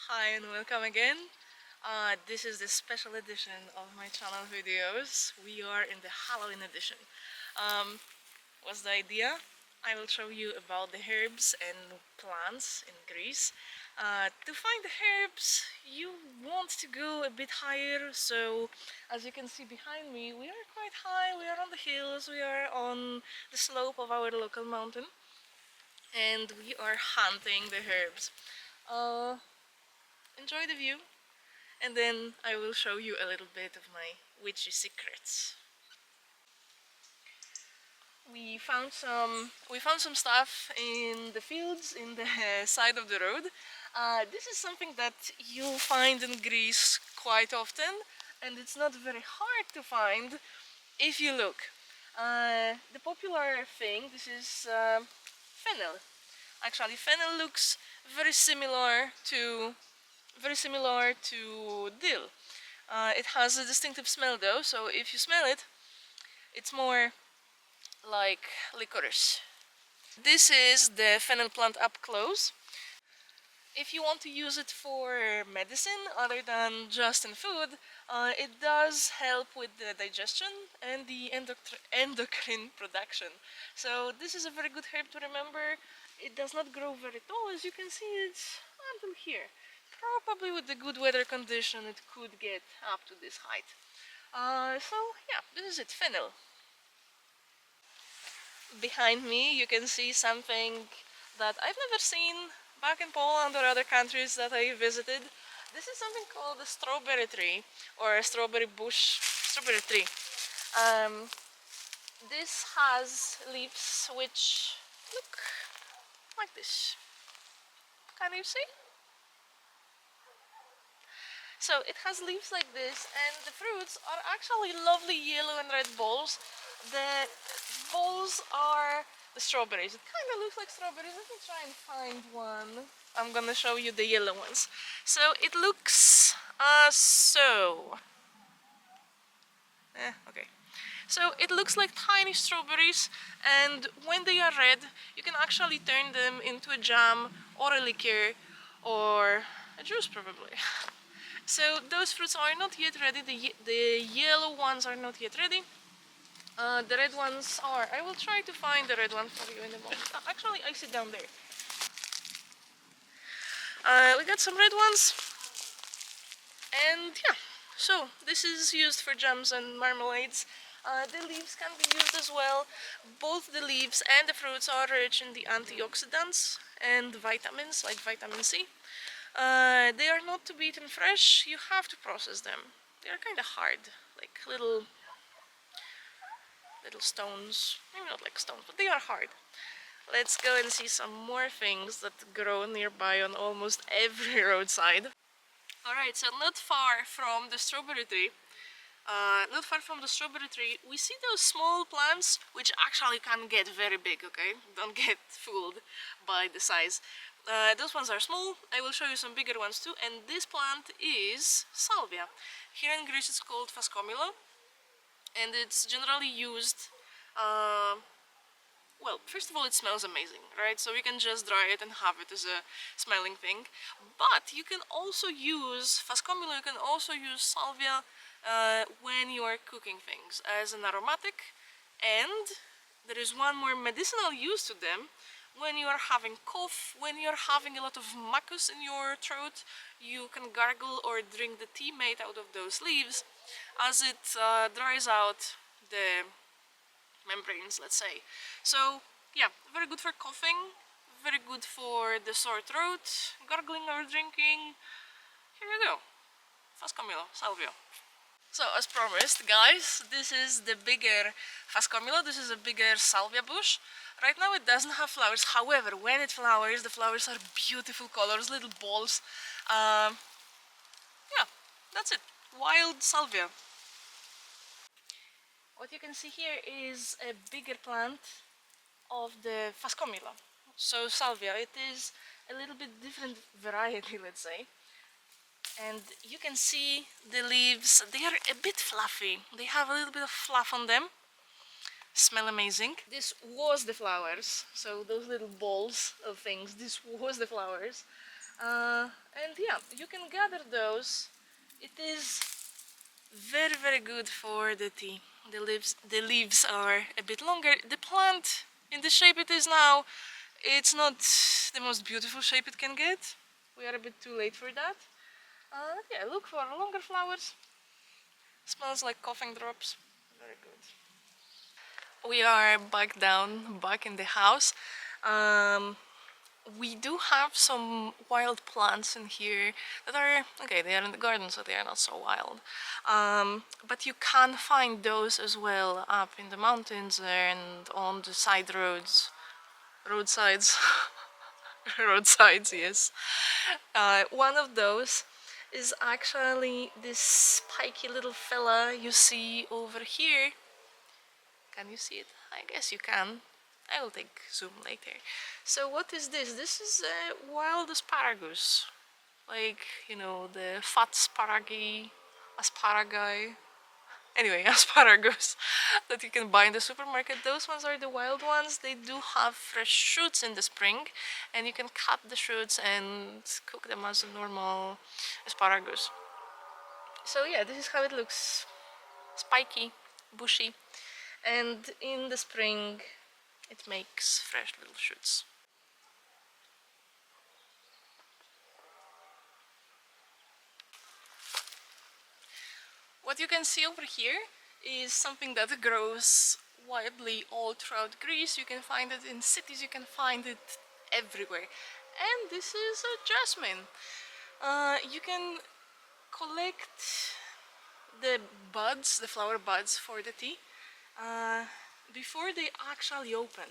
Hi and welcome again. This is the special edition of my channel videos. We are in the Halloween edition. Um, what's the idea? I will show you about the herbs and plants in Greece. To find the herbs, you want to go a bit higher. So, as you can see behind me, we are quite high. We are on the hills. We are on the slope of our local mountain, and we are hunting the herbs. Uh, Enjoy the view, and then I will show you a little bit of my witchy secrets. We found some stuff in the fields in the side of the road. This is something that you'll find in Greece quite often, and it's not very hard to find if you look. The popular thing, this is fennel. Actually, fennel looks very similar to dill. It has a distinctive smell though, so if you smell it, it's more like licorice. This is the fennel plant up close. If you want to use it for medicine other than just in food, it does help with the digestion and the endocrine production. So this is a very good herb to remember. It does not grow very tall, as you can see, it's until here. Probably with the good weather condition it could get up to this height. So yeah, this is it, fennel. Behind me you can see something that I've never seen back in Poland or other countries that I visited. This is something called a strawberry tree, or a strawberry bush, strawberry tree. Um, this has leaves which look like this. Can you see? So it has leaves like this, and the fruits are actually lovely yellow and red balls. The balls are the strawberries. It kind of looks like strawberries. Let me try and find one. I'm gonna show you the yellow ones. So it looks okay. So it looks like tiny strawberries, and when they are red, you can actually turn them into a jam or a liqueur or a juice probably. So those fruits are not yet ready. The yellow ones are not yet ready. The red ones are. I will try to find the red one for you in a moment. Actually, I sit down there. We got some red ones, and yeah. So this is used for jams and marmalades. The leaves can be used as well. Both the leaves and the fruits are rich in the antioxidants and vitamins like vitamin C. They are not to be eaten fresh. You have to process them. They are kind of hard, like little stones. Maybe not like stones, but they are hard. Let's go and see some more things that grow nearby on almost every roadside. Alright, so not far from the strawberry tree, we see those small plants which actually can get very big, okay? Don't get fooled by the size. Those ones are small. I will show you some bigger ones too, and this plant is salvia. Here in Greece it's called phascomylo, and it's generally used well, first of all, it smells amazing, right? So you can just dry it and have it as a smelling thing. But you can also use phascomylo, you can also use salvia when you are cooking things as an aromatic. And there is one more medicinal use to them. When you are having cough, when you are having a lot of mucus in your throat, you can gargle or drink the tea made out of those leaves, as it dries out the membranes, let's say. So yeah, very good for coughing, very good for the sore throat, gargling or drinking. Here we go, phascomylo, salvia. So as promised, guys, this is the bigger phascomylo, this is a bigger salvia bush. Right now it doesn't have flowers, however, when it flowers, the flowers are beautiful colors, little balls. Yeah, that's it, wild salvia. What you can see here is a bigger plant of the phascomylo. So salvia, it is a little bit different variety, let's say. And you can see the leaves, they are a bit fluffy. They have a little bit of fluff on them. Smell amazing. This was the flowers, so those little balls of things, this was the flowers. And yeah, you can gather those. It is very good for the tea. The leaves are a bit longer. The plant in the shape it is now, it's not the most beautiful shape it can get. We are a bit too late for that. Yeah, look for longer flowers. Smells like coughing drops. Very good. We are back in the house. Um, we do have some wild plants in here that are okay. They are in the garden, so they are not so wild. But you can find those as well up in the mountains and on the side roadsides, roadsides. Yes. One of those is actually this spiky little fella you see over here. Can you see it? I guess you can. I will take zoom later. So what is this? This is a wild asparagus. Like, you know, the fat asparagi. Anyway, asparagus that you can buy in the supermarket. Those ones are the wild ones. They do have fresh shoots in the spring, and you can cut the shoots and cook them as a normal asparagus. So yeah, this is how it looks. Spiky, bushy, and in the spring it makes fresh little shoots. What you can see over here is something that grows widely all throughout Greece. You can find it in cities, you can find it everywhere. And this is a jasmine. You can collect the buds, the flower buds for the tea, before they actually open.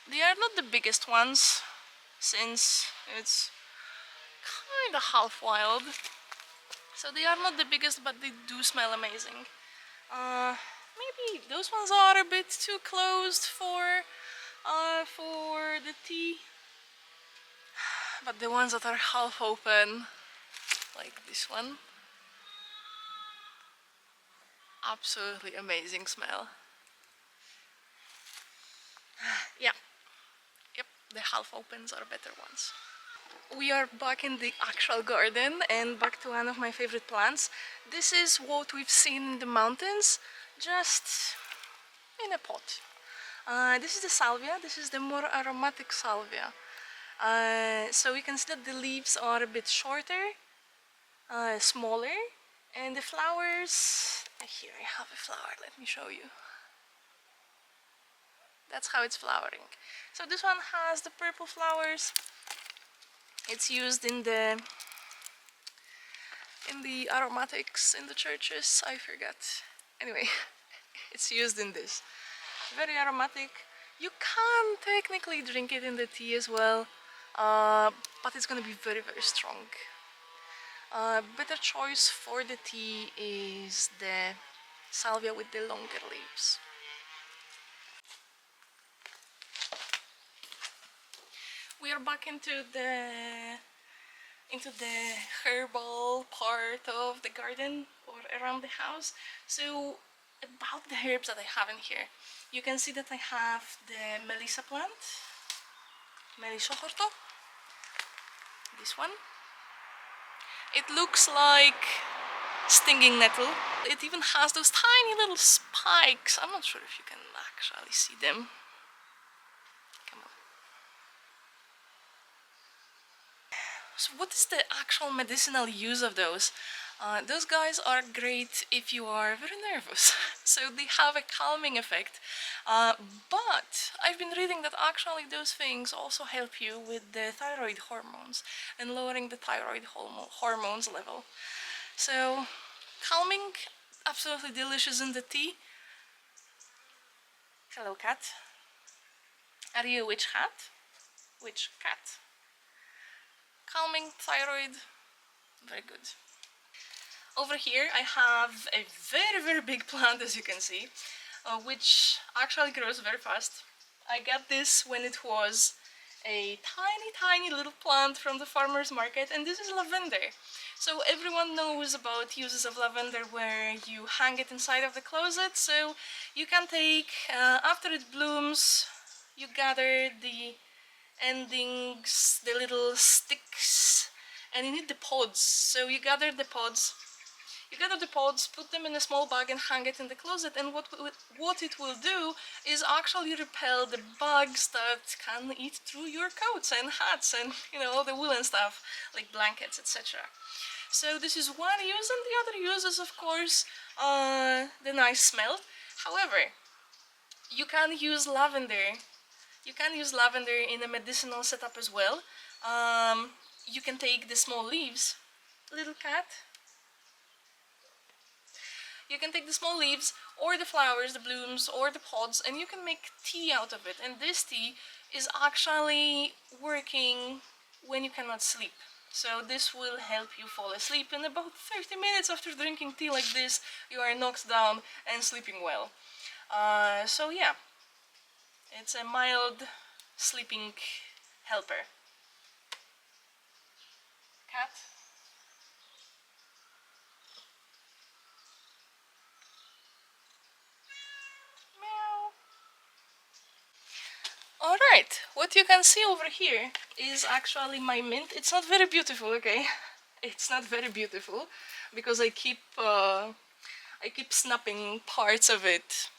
They are not the biggest ones, since it's kind of half wild. So they are not the biggest, but they do smell amazing. Maybe those ones are a bit too closed for the tea. But the ones that are half open, like this one, absolutely amazing smell. Yeah, yep, the half opens are better ones. We are back in the actual garden and back to one of my favorite plants. This is what we've seen in the mountains, just in a pot. This is the salvia. This is the more aromatic salvia. So we can see that the leaves are a bit shorter, smaller, and the flowers, here I have a flower, let me show you. That's how it's flowering. So this one has the purple flowers. It's used in the aromatics in the churches, I forgot. Anyway, it's used in this. Very aromatic. You can technically drink it in the tea as well, but it's gonna be very strong. Better choice for the tea is the salvia with the longer leaves. We are back into the herbal part of the garden or around the house. So about the herbs that I have in here, you can see that I have the Melissa plant, Melissochorto, this one. It looks like stinging nettle. It even has those tiny little spikes. I'm not sure if you can actually see them. Come on. So what is the actual medicinal use of those? Those guys are great if you are very nervous. So they have a calming effect. But I've been reading that actually those things also help you with the thyroid hormones and lowering the thyroid hormones level. So calming, absolutely delicious in the tea. Hello, cat. Are you a witch hat? Witch cat. Calming, thyroid, very good. Over here I have a very big plant, as you can see, which actually grows very fast. I got this when it was a tiny little plant from the farmer's market, and this is lavender. So everyone knows about uses of lavender where you hang it inside of the closet, so you can take, after it blooms, you gather the endings, the little sticks, and you need the pods. So you gather the pods, put them in a small bag and hang it in the closet, and what it will do is actually repel the bugs that can eat through your coats and hats and, you know, all the woolen stuff like blankets, etc. So this is one use, and the other use is, of course, the nice smell. However, you can use lavender. You can use lavender in a medicinal setup as well. You can take the small leaves, little cat. You can take the small leaves or the flowers, the blooms or the pods, and you can make tea out of it. And this tea is actually working when you cannot sleep. So this will help you fall asleep in about 30 minutes after drinking tea like this. You are knocked down and sleeping well. So yeah, it's a mild sleeping helper. Cat. Meow. Alright, what you can see over here is actually my mint. It's not very beautiful, okay? It's not very beautiful because I keep snapping parts of it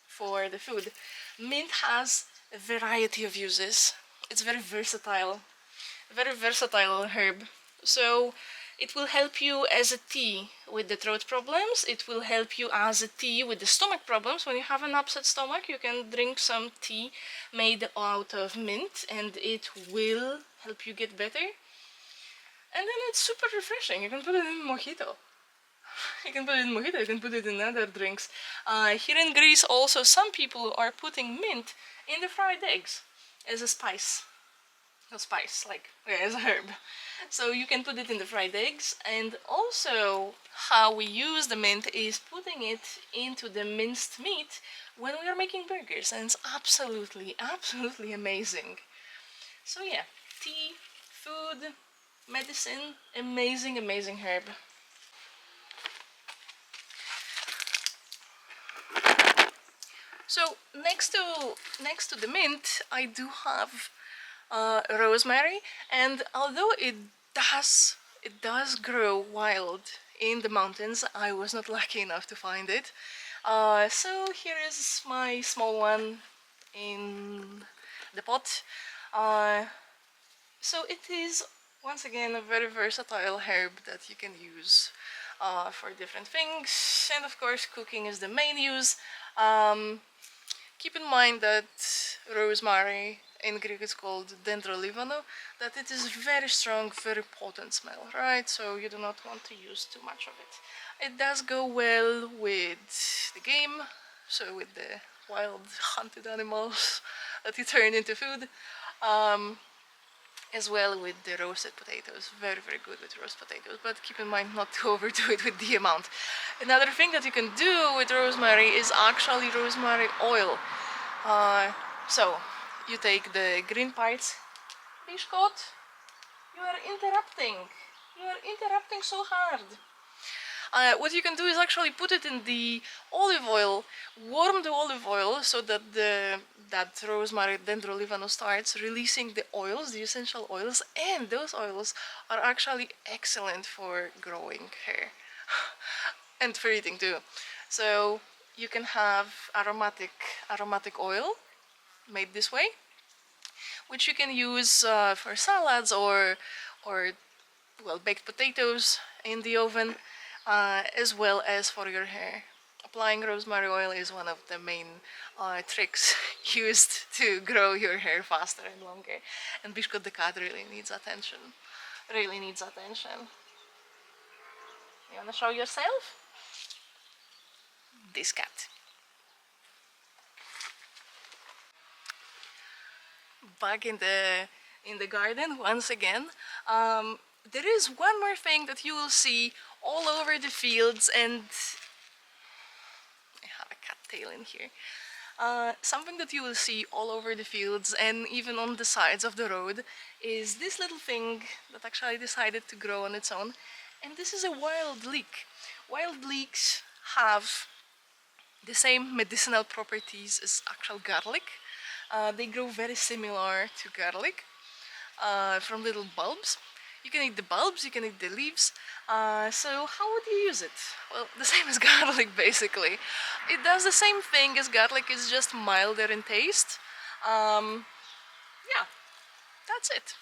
for the food. Mint has a variety of uses. It's very versatile herb. So it will help you as a tea with the throat problems. It will help you as a tea with the stomach problems. When you have an upset stomach, you can drink some tea made out of mint and it will help you get better. And then it's super refreshing. You can put it in mojito. You can put it in other drinks. Here in Greece also some people are putting mint in the fried eggs as a spice. As a herb. So you can put it in the fried eggs, and also how we use the mint is putting it into the minced meat when we are making burgers, and it's absolutely amazing. So yeah, tea, food, medicine, amazing herb. So next to the mint, I do have rosemary, and although it does grow wild in the mountains, I was not lucky enough to find it. So here is my small one in the pot. So it is once again a very versatile herb that you can use for different things, and of course cooking is the main use. Keep in mind that rosemary in Greek is called dendrolivano, that it is very strong, very potent smell, right? So you do not want to use too much of it. It does go well with the game, so with the wild hunted animals that you turn into food, as well with the roasted potatoes. Very good with roast potatoes, but keep in mind not to overdo it with the amount. Another thing that you can do with rosemary is actually rosemary oil. So you take the green parts. Bishkot, you are interrupting so hard. What you can do is actually put it in the olive oil, warm the olive oil so that that rosemary dendrolivano starts releasing the oils, the essential oils, and those oils are actually excellent for growing hair and for eating too. So you can have aromatic oil made this way, which you can use for salads or well, baked potatoes in the oven, as well as for your hair. Applying rosemary oil is one of the main tricks used to grow your hair faster and longer. And Bishkot the cat really needs attention. You wanna show yourself? This cat. Back in the garden once again. There is one more thing that you will see all over the fields, and I have a cat tail in here. Something that you will see all over the fields and even on the sides of the road is this little thing that actually decided to grow on its own, and this is a wild leek. Wild leeks have the same medicinal properties as actual garlic. They grow very similar to garlic from little bulbs. You can eat the bulbs, you can eat the leaves. So how would you use it? Well, the same as garlic basically. It does the same thing as garlic, it's just milder in taste. Yeah, that's it.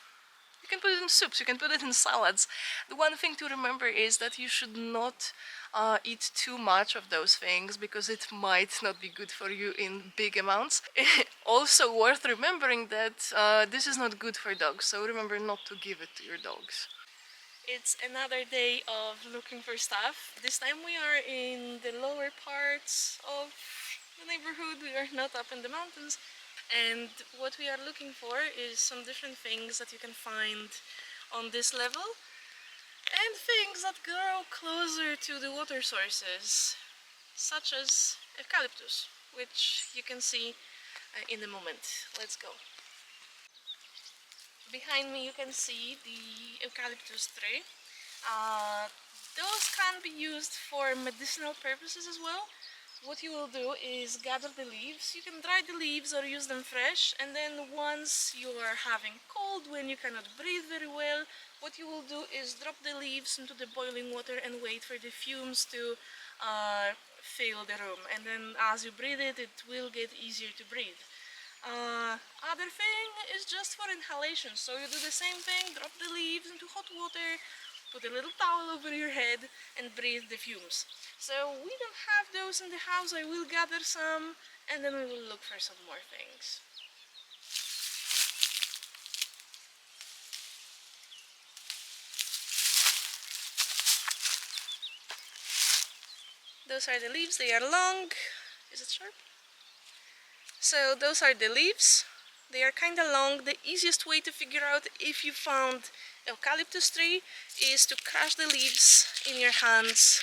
You can put it in soups, you can put it in salads. The one thing to remember is that you should not eat too much of those things because it might not be good for you in big amounts. Also worth remembering that this is not good for dogs, so remember not to give it to your dogs. It's another day of looking for stuff. This time we are in the lower parts of the neighborhood. We are not up in the mountains. And what we are looking for is some different things that you can find on this level and things that grow closer to the water sources, such as eucalyptus, which you can see in a moment. Let's go. Behind me you can see the eucalyptus tree. Those can be used for medicinal purposes as well. What you will do is gather the leaves. You can dry the leaves or use them fresh, and then once you are having cold, when you cannot breathe very well, what you will do is drop the leaves into the boiling water and wait for the fumes to fill the room, and then as you breathe it, it will get easier to breathe. Other thing is just for inhalation, so you do the same thing, drop the leaves into hot water, put a little towel over your head and breathe the fumes. So we don't have those in the house. I will gather some and then we will look for some more things. Those are the leaves, they are long. Is it sharp? So those are the leaves. They are kind of long. The easiest way to figure out if you found eucalyptus tree is to crush the leaves in your hands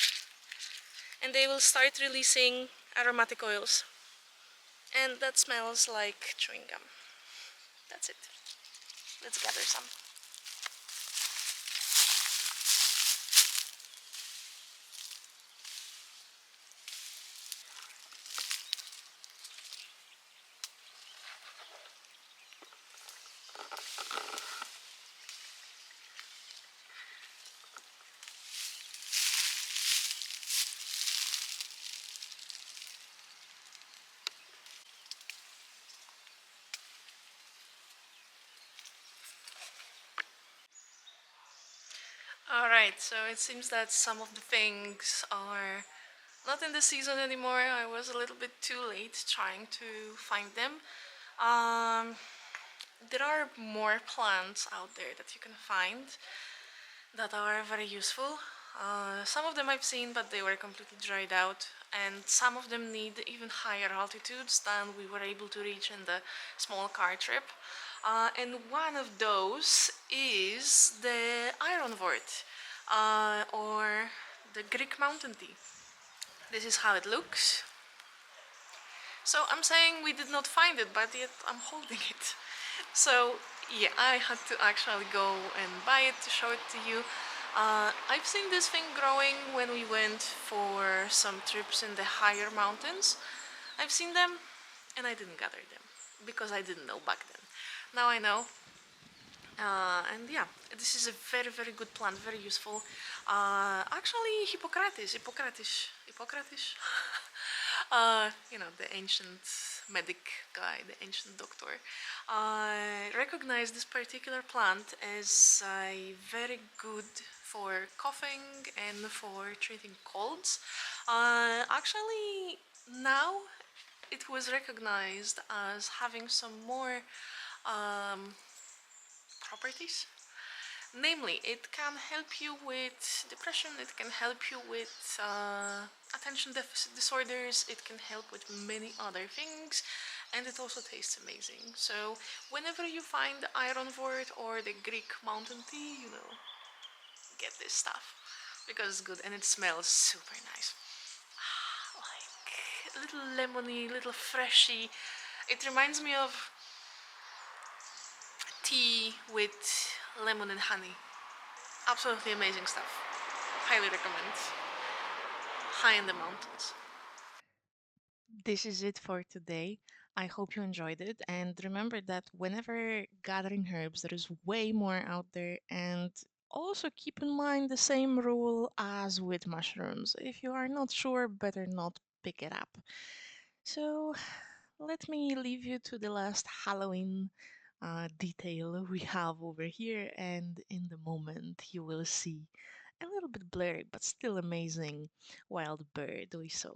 and they will start releasing aromatic oils. And that smells like chewing gum. That's it. Let's gather some. Alright, so it seems that some of the things are not in the season anymore. I was a little bit too late trying to find them. There are more plants out there that you can find that are very useful. Some of them I've seen, but they were completely dried out, and some of them need even higher altitudes than we were able to reach in the small car trip. And one of those is the ironwort, or the Greek mountain tea. This is how it looks. So I'm saying we did not find it, but yet I'm holding it. So yeah, I had to actually go and buy it to show it to you. I've seen this thing growing when we went for some trips in the higher mountains. I've seen them and I didn't gather them because I didn't know back then. Now I know. And yeah, this is a very, very good plant, very useful. Actually, Hippocrates, you know, the ancient medic guy, the ancient doctor, recognized this particular plant as very good for coughing and for treating colds. Actually, now it was recognized as having some more properties. Namely, it can help you with depression, it can help you with attention deficit disorders, it can help with many other things, and it also tastes amazing. So whenever you find the ironwort or the Greek mountain tea, you know, get this stuff because it's good and it smells super nice. Like a little lemony, little freshy. It reminds me of tea with lemon and honey. Absolutely amazing stuff. Highly recommend. High in the mountains. This is it for today. I hope you enjoyed it. And remember that whenever gathering herbs, there is way more out there. And also keep in mind the same rule as with mushrooms. If you are not sure, better not pick it up. So let me leave you to the last Halloween detail we have over here. And in the moment, you will see a little bit blurry, but still amazing wild bird we saw.